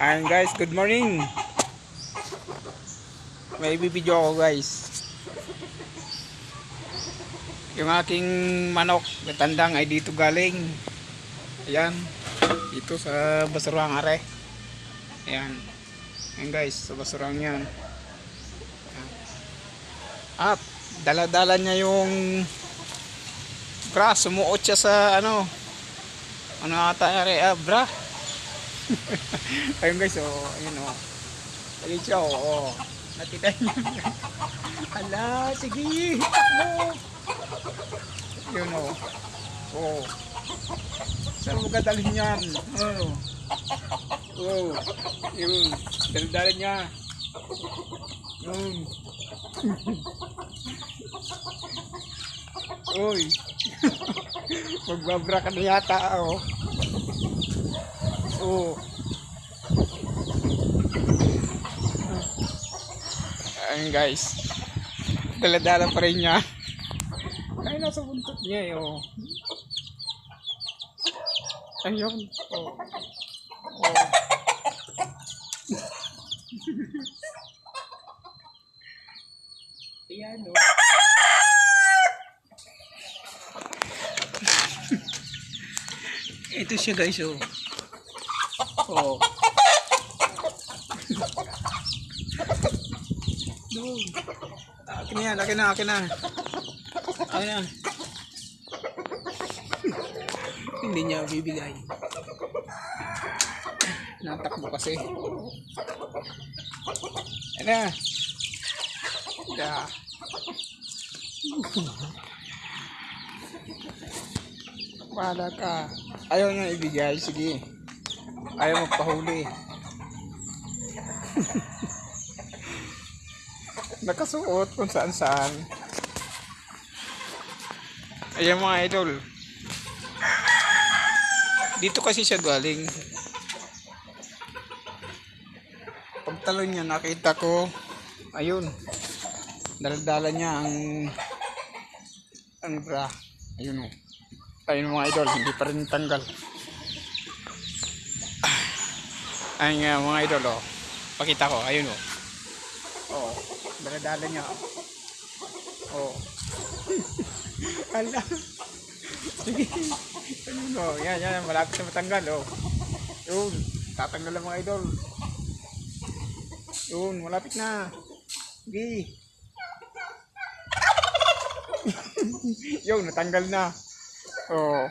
Ayan guys, good morning. May ibibidyo ako guys. Yung aking manok na tandang ay dito galing. Ayan, dito sa basurang are. Ayan. Ayan guys, sa basurang yan. At dala-dala niya yung grass, sumuot siya sa ano ata are, bra. Ayun guys, oh, ayun oh. Ayun siya, oh. Nakita niyo. Ala, sige. Takbo. Ayun oh. Oh. Saan mo kadalhin yan? Oh. Oh. Yun. Dala-dala niya. Yun. Uy. Magbabra ka na yata, oh. Oh. Ayun guys, dala-dala pa rin niya. Ay, nasa buntot niya eh, oh. Ayun, oh. Oh. Ayan, oh. Ito siya guys, oh. Oh. Doon. Akin na yan, akin na. Akin na. Hindi niya bibigay. Natakbo kasi. Ayan na. Yeah. Wala ka. Ayaw niya ibigay, sige. Ayaw magpahuli. Nakasuot kung saan. Ayan mga idol. Dito kasi siya galing. Pagtalon niya nakita ko, ayun. Dala-dala niya ang bra. Ayun o. Ayun mga idol, hindi pa rin tanggal. Ayun mga idol o. Pakita ko, ayun o. Oh, dala-dala niya. Oh. Ala. Sige. Ayun o. Yan. Malapit na matanggal o. Yun. Tatanggal ang mga idol. Yun. Malapit na. Sige. Yun. Natanggal na. Oh.